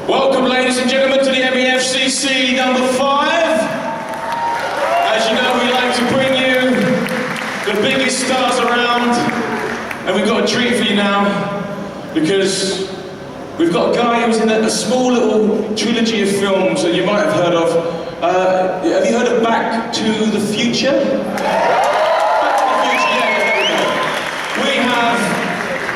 Welcome, ladies and gentlemen, to the MEFCC number 5. As you know, we like to bring you the biggest stars around, and we've got a treat for you now, because we've got a guy who's in a small little trilogy of films that you might have heard of. Have you heard of Back to the Future? Back to the Future, yeah, we have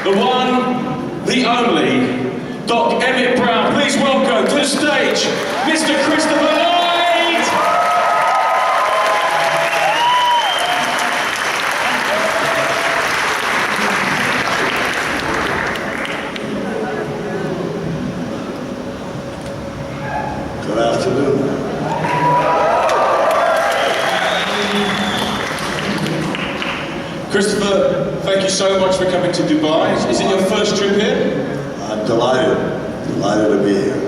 the one, the only, Doc Emmet Brown. Please welcome to the stage, Mr. Christopher Lloyd! Good afternoon. Christopher, thank you so much for coming to Dubai. Is it your first trip here? I'm delighted to be here.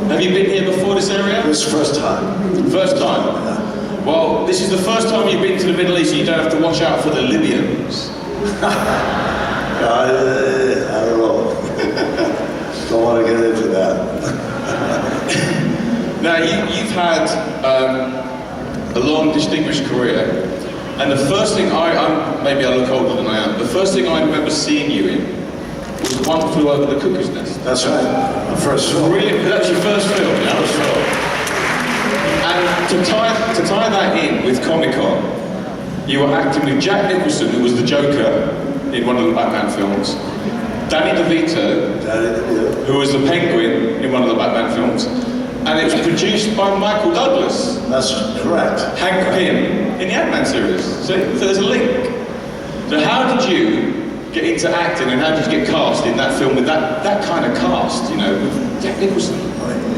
Have you been here before, this area? This is the first time. First time? Yeah. Well, this is the first time you've been to the Middle East, so you don't have to watch out for the Libyans. I don't know. Don't want to get into that. Now, you've had a long, distinguished career, and the first thing maybe I look older than I am, the first thing I remember seeing you in was One Flew Over the Cuckoo's Nest. That's right. My first film. Really? That's your first film? Yeah, First film. And to tie that in with Comic-Con, you were acting with Jack Nicholson, who was the Joker in one of the Batman films, Danny DeVito, who was the Penguin in one of the Batman films, and it was produced by Michael Douglas. That's correct. Hank Pym in the Ant-Man series. So there's a link. So how did you get into acting, and how did you get cast in that film with that kind of cast, you know, with Jack Nicholson?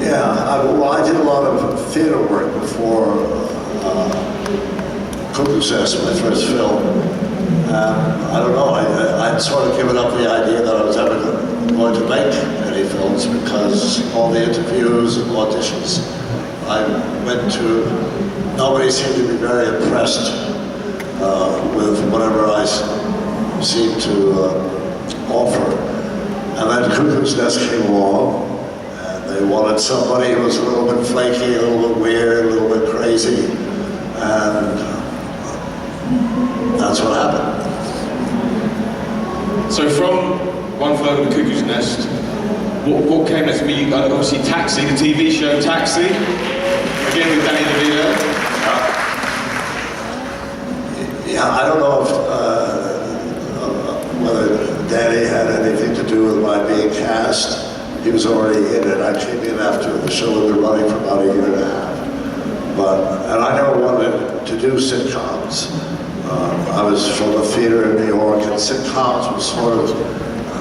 Yeah, I did a lot of theater work before Cuckoo's Nest, my first film. I don't know, I'd sort of given up the idea that I was ever going to make any films, because all the interviews and auditions I went to, nobody seemed to be very impressed with whatever I seemed to offer. And then Cuckoo's Nest came along, and they wanted somebody who was a little bit flaky, a little bit weird, a little bit crazy, and that's what happened. So from One Flew Over the Cuckoo's Nest, what came next? Obviously Taxi, the TV show Taxi, again with Danny DeVito. Yeah, I don't know if whether Danny had anything to do with my being cast. He was already in it. I came in after the show had been running for about a year and a half. And I never wanted to do sitcoms. I was from the theater in New York, and sitcoms was sort of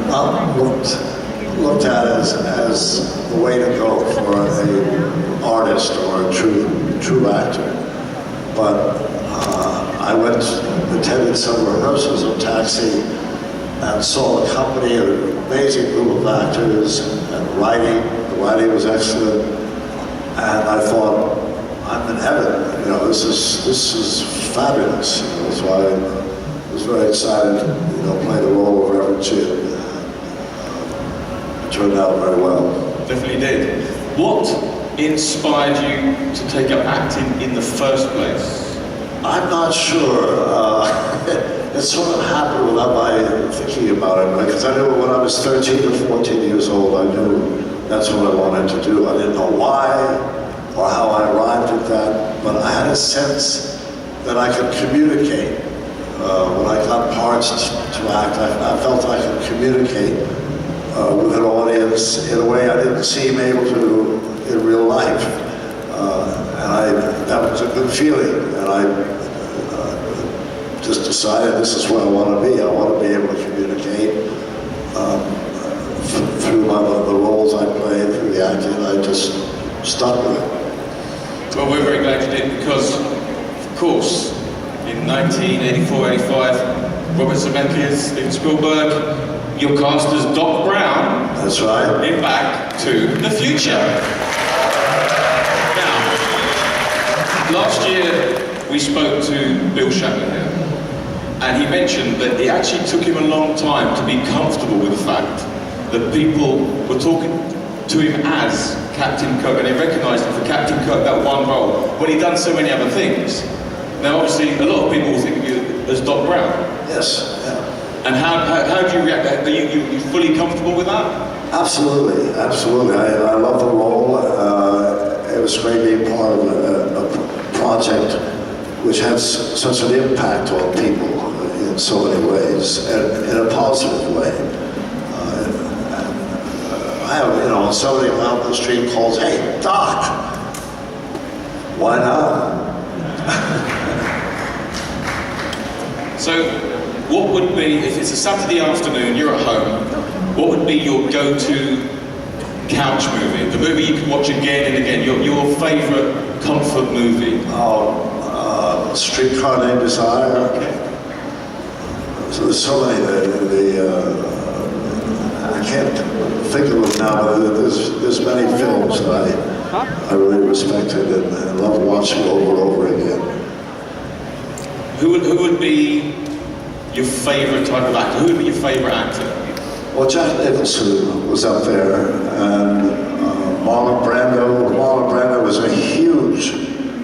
not looked at as the way to go for an artist or a true actor. But I attended some rehearsals of Taxi and saw the company, an amazing group of actors, and the writing was excellent, and I thought, I'm in heaven, you know, this is fabulous. You know, so I was very excited to, you know, play the role of Reverend Jim. It turned out very well. Definitely did. What inspired you to take up acting in the first place? I'm not sure. It sort of happened without my thinking about it, because I knew when I was 13 or 14 years old, I knew that's what I wanted to do. I didn't know why or how I arrived at that, but I had a sense that I could communicate. When I got parts to act, I felt I could communicate with an audience in a way I didn't seem able to in real life. That was a good feeling, and I just decided this is what I want to be. I want to be able to communicate through the roles I played, through the acting. I just stuck with it. Well, we're very glad you did, because, of course, in 1984-85, Robert Zemeckis, Steven Spielberg, you're cast as Doc Brown. That's right. In Back to the Future. Now, last year we spoke to Bill Shatner here, and he mentioned that it actually took him a long time to be comfortable with the fact that people were talking to him as Captain Kirk, and they recognised him for Captain Kirk, that one role, when he'd done so many other things. Now, obviously, a lot of people will think of you as Doc Brown. Yes, yeah. And how do you react? Are you fully comfortable with that? Absolutely, absolutely. I love the role. It was great being part of a project which has such an impact on people in so many ways, and in a positive way. I have, somebody out the street calls, "Hey, Doc!" Why not? So, what would be, if it's a Saturday afternoon, you're at home, what would be your go-to couch movie? The movie you can watch again and again, your favourite comfort movie? Streetcar Named Desire. So there's so many, I can't think of them now, but there's many films that I really respected and love watching over and over again. Who would be your favourite type of actor? Who would be your favourite actor? Well, Jack Nicholson was up there, and Marlon Brando. Marlon Brando was a huge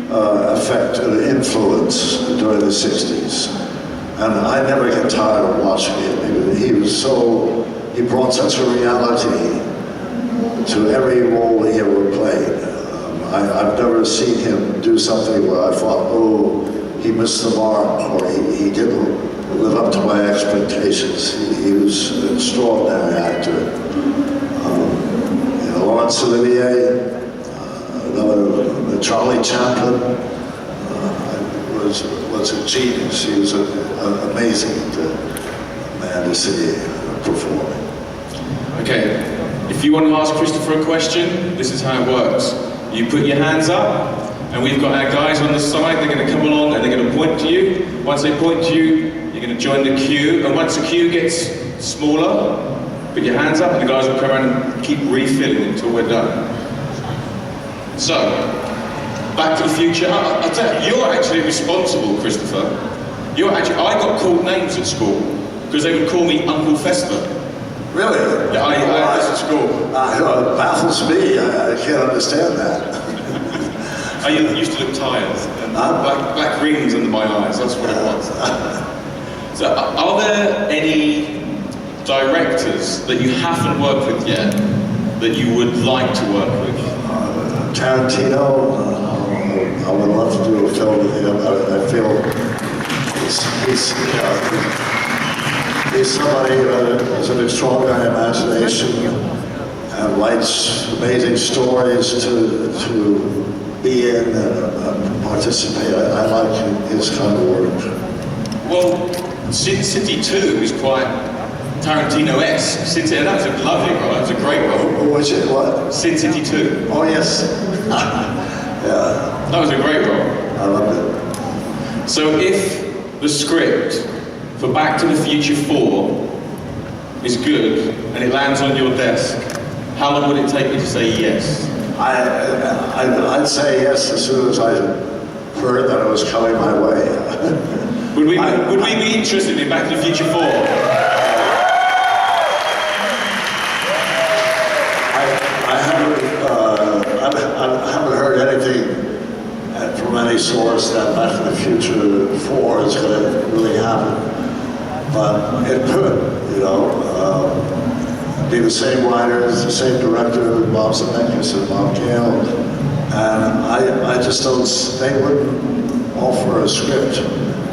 effect and influence during the 60s. And I never get tired of watching him. He brought such a reality to every role he ever played. I've never seen him do something where I thought, oh, he missed the mark, or he didn't live up to my expectations. He was an extraordinary actor. Laurence Olivier, Charlie Chaplin was a genius. He was an amazing man to see performing. Okay, if you want to ask Christopher a question, this is how it works. You put your hands up, and we've got our guys on the side. They're going to come along and they're going to point to you. Once they point to you, you're going to join the queue. And once the queue gets smaller, put your hands up, and the guys will come around and keep refilling it until we're done. So, Back to the Future. I'll tell you, you're actually responsible, Christopher. I got called names at school because they would call me Uncle Fester. Really? Yeah, I was at school. It baffles me. I can't understand that. I used to look tired. And black rings under my eyes, that's what it was. So, are there any directors that you haven't worked with yet that you would like to work with? Tarantino, I would love to do a film with him. I feel he's somebody who has an extraordinary imagination and writes amazing stories to be in and participate. I like his kind of work. Well, Sin City 2 is quite Tarantino-esque. That was a lovely role. That was a great role. Which is what? Sin City 2. Oh, yes. Yeah. That was a great role. I loved it. So if the script for Back to the Future 4 is good and it lands on your desk, how long would it take me to say yes? I'd say yes as soon as I heard that it was coming my way. Would we be interested in Back to the Future 4? I haven't heard anything from any source that Back to the Future 4 is going to really happen. But it could, be the same writers, the same director, Bob Zemeckis and Bob Gale. And I just don't, they wouldn't offer a script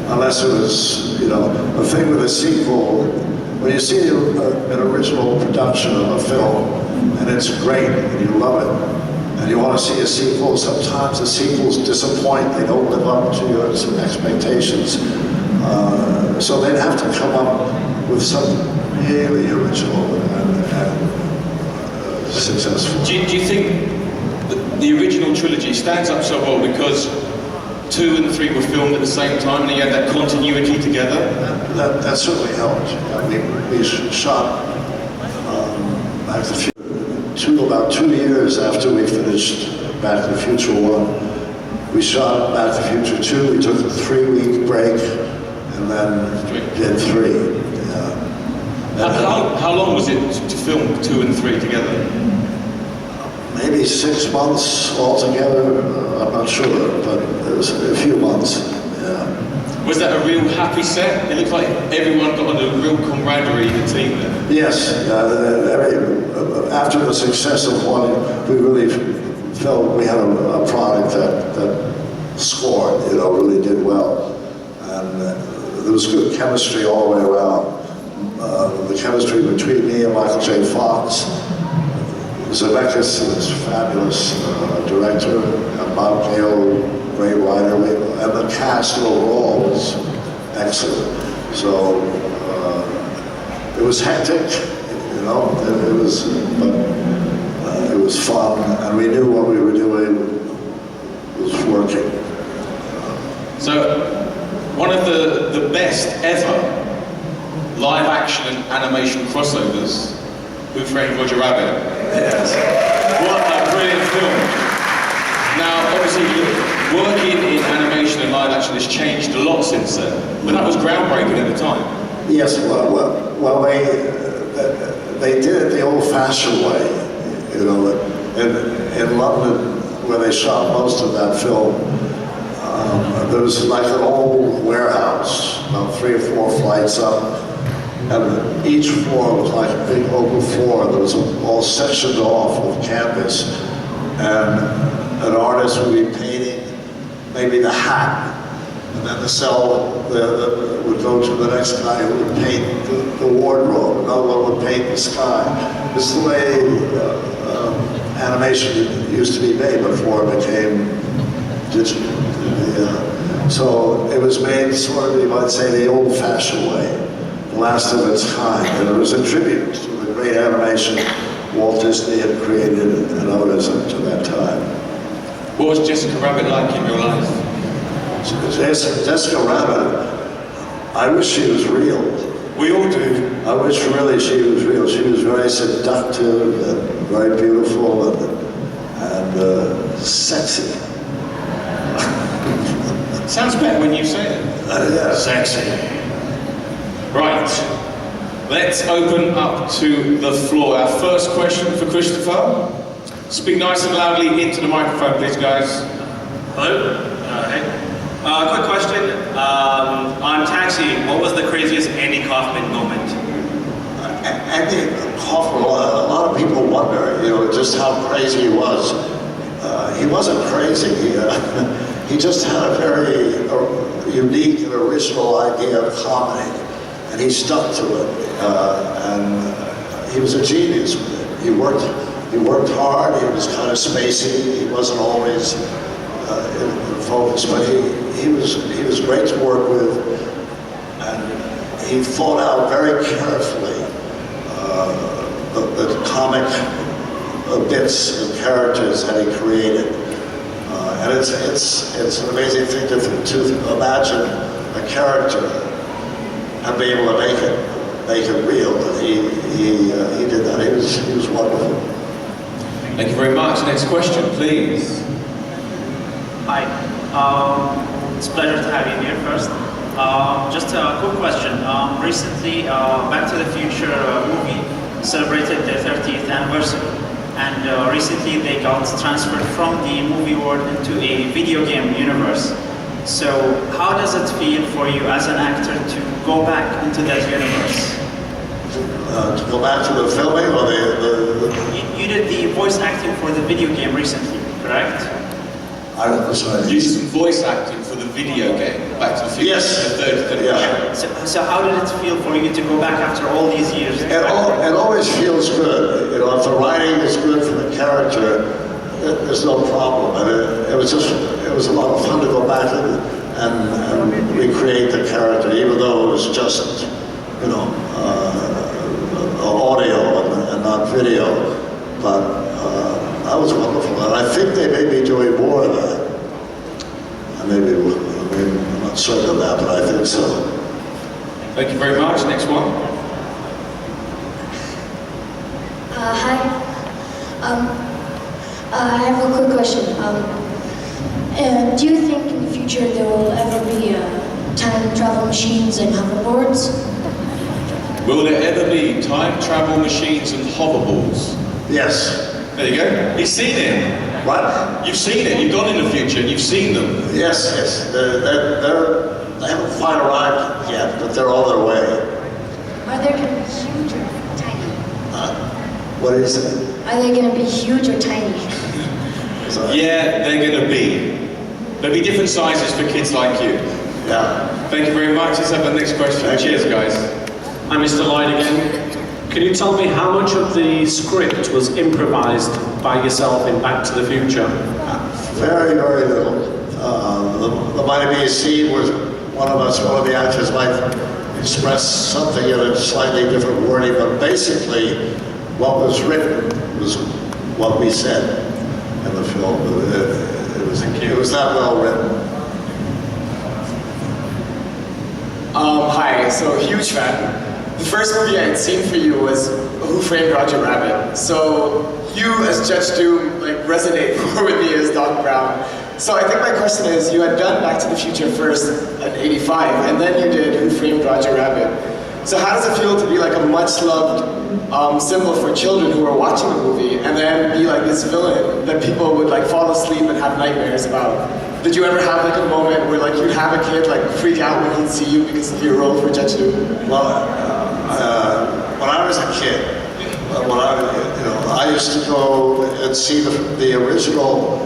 unless it was, the thing with a sequel, when you see an original production of a film and it's great and you love it, and you want to see a sequel, sometimes the sequels disappoint, they don't live up to your expectations. So they'd have to come up with something really original and successful. Do you think the original trilogy stands up so well because 2 and 3 were filmed at the same time and you had that continuity together? That certainly helped. We shot Back to the Future about 2 years after we finished Back to the Future 1. We shot Back to the Future 2, we took a 3-week break and then did 3. How long was it to film 2 and 3 together? maybe 6 months altogether. I'm not sure, but it was a few months. Yeah. Was that a real happy set? It looked like everyone got on a real camaraderie in the team there. Yes, after the success of one, we really felt we had a product that scored, really did well. And there was good chemistry all the way around. The chemistry between me and Michael J. Fox. Zemeckis is a fabulous director, and Bob Gale, great writer, and the cast overall was excellent. So it was hectic, it was fun, and we knew what we were doing was working. So, one of the best ever live action and animation crossovers, Who Framed Roger Rabbit? Yes. What a brilliant film. Now, obviously, working in animation and live action has changed a lot since then, but that was groundbreaking at the time. Yes, well, they did it the old-fashioned way, in London, where they shot most of that film. There was like an old warehouse, about 3 or 4 flights up, and each floor was like a big open floor that was all sectioned off with canvas, and an artist would be painting maybe the hat, and then the cell would go to the next guy who would paint the wardrobe, another one would paint the sky. This is the way animation used to be made before it became digital. So it was made sort of, you might say, the old-fashioned way, the last of its kind, and it was a tribute to the great animation Walt Disney had created and others up to that time. What was Jessica Rabbit like in real life? Jessica Rabbit, I wish she was real. We all do. I wish really she was real. She was very seductive and very beautiful and sexy. Sounds better when you say it. Yeah. Sexy. Right. Let's open up to the floor. Our first question for Christopher. Speak nice and loudly into the microphone, please, guys. Hello? Hey. Quick question. On Taxi, what was the craziest Andy Kaufman moment? Andy Kaufman, a lot of people wonder, just how crazy he was. He wasn't crazy. He just had a very unique and original idea of comedy, and he stuck to it. And he was a genius with it. He worked hard. He was kind of spacey. He wasn't always in focus, but he was great to work with, and he thought out very carefully the comic bits and characters that he created. And it's an amazing thing to imagine a character and be able to make it real. And he did that. He was wonderful. Thank you very much. Next question, please. Hi. It's a pleasure to have you here first. Just a quick question. Recently, Back to the Future movie celebrated their 30th anniversary. And recently they got transferred from the movie world into a video game universe. So how does it feel for you as an actor to go back into that universe? To go back to the filming or You did the voice acting for the video game recently, correct? I'm sorry. You did some voice acting for the video game, Back to the Future. Yes. The third. Yeah. So how did it feel for you to go back after all these years? It always feels good. If the writing is good for the character, there's no problem. And it was a lot of fun to go back and recreate the character, even though it was just, audio and not video. But that was wonderful, and I think they may be doing more of that. I'm not certain of that, but I think so. Thank you very much. Next one. Hi. I have a quick question. Do you think in the future there will ever be time travel machines and hoverboards? Will there ever be time travel machines and hoverboards? Yes. There you go. He's seen it. What? You've seen it. You've gone in the future and you've seen them. Yes, yes. They haven't quite arrived yet, but they're on their way. Are they going to be huge or tiny? What is it? Are they going to be huge or tiny? Yeah, they're going to be. There'll be different sizes for kids like you. Yeah. Thank you very much. Let's have the next question. Cheers, guys. I'm Mr. Lloyd again. Can you tell me how much of the script was improvised by yourself in Back to the Future? Very, very little. There might be a scene where one of the actors might express something in a slightly different wording, but basically what was written was what we said in the film. It was that well written. Hi, so huge fan. The first movie I had seen for you was Who Framed Roger Rabbit. So you as Judge Doom resonate more with me as Doc Brown. So I think my question is, you had done Back to the Future first at 85, and then you did Who Framed Roger Rabbit. So how does it feel to be like a much-loved symbol for children who are watching the movie, and then be like this villain that people would fall asleep and have nightmares about? Did you ever have a moment where you'd have a kid freak out when he'd see you because of your role for Judge Doom? Well, when I was a kid, I used to go and see the original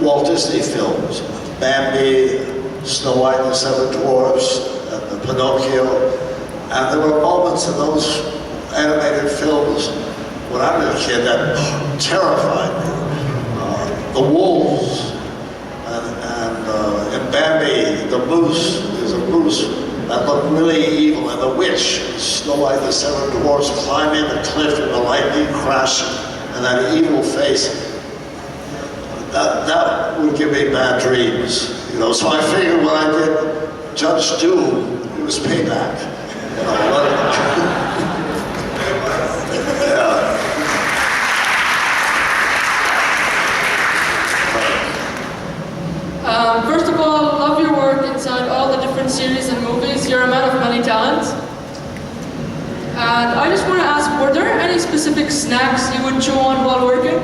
Walt Disney films, Bambi, Snow White and the Seven Dwarfs, and Pinocchio, and there were moments in those animated films when I was a kid that terrified me. The wolves, and in Bambi, the moose, there's a moose that looked really evil, and the witch, Snow White and the Seven Dwarfs, climbing the cliff and the lightning crash, and that evil face. That would give me bad dreams, So I figured when I did Judge Doom, it was payback. First of all, love your work inside all the different series and movies. You're a man of many talents. And I just want to ask, were there any specific snacks you would chew on while working?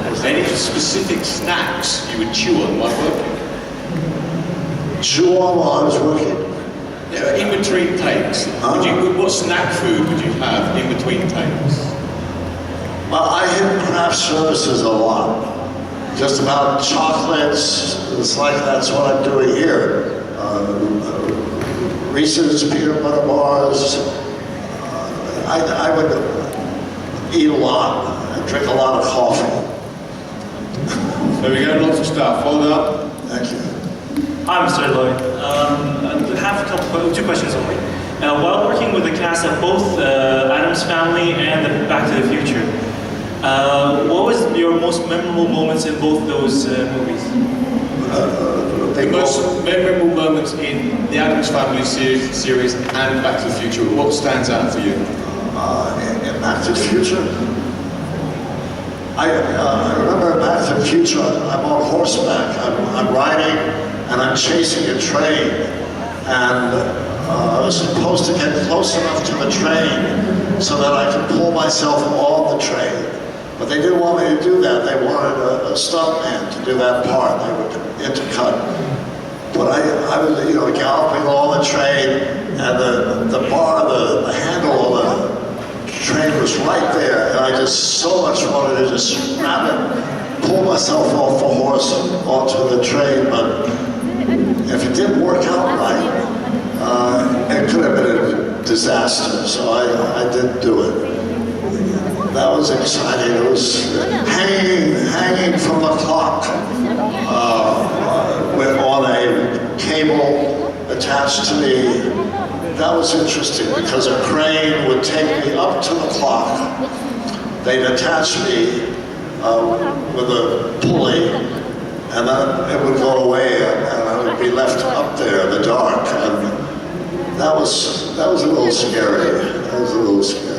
Was there any specific snacks you would chew on while working? Chew on while I was working? Yeah, in between takes. What snack food would you have in between takes? Well, I hit craft services a lot. Just about chocolates, it's like that's what I'm doing here. Reese's peanut butter bars. I would eat a lot and drink a lot of coffee. There we go, lots of stuff. Hold up. Thank you. Hi, Mr. Lloyd. I have two questions only. While working with the cast of both Addams Family and the Back to the Future, what was your most memorable moments in both those movies? The most memorable moments in the Addams Family series and Back to the Future. What stands out for you? In Back to the Future? I remember Back to the Future, I'm on horseback, I'm riding and I'm chasing a train, and I was supposed to get close enough to the train so that I could pull myself off the train. But they didn't want me to do that. They wanted a stuntman to do that part. They would intercut. But I was, galloping along the train, and the bar, the handle of the train was right there, and I just so much wanted to just grab it, pull myself off the horse onto the train. But if it didn't work out right, it could have been a disaster. So I didn't do it. That was exciting. It was hanging from the clock on a cable attached to me. That was interesting because a crane would take me up to the clock. They'd attach me with a pulley, and then it would go away, and I would be left up there in the dark. And that was a little scary. That was a little scary.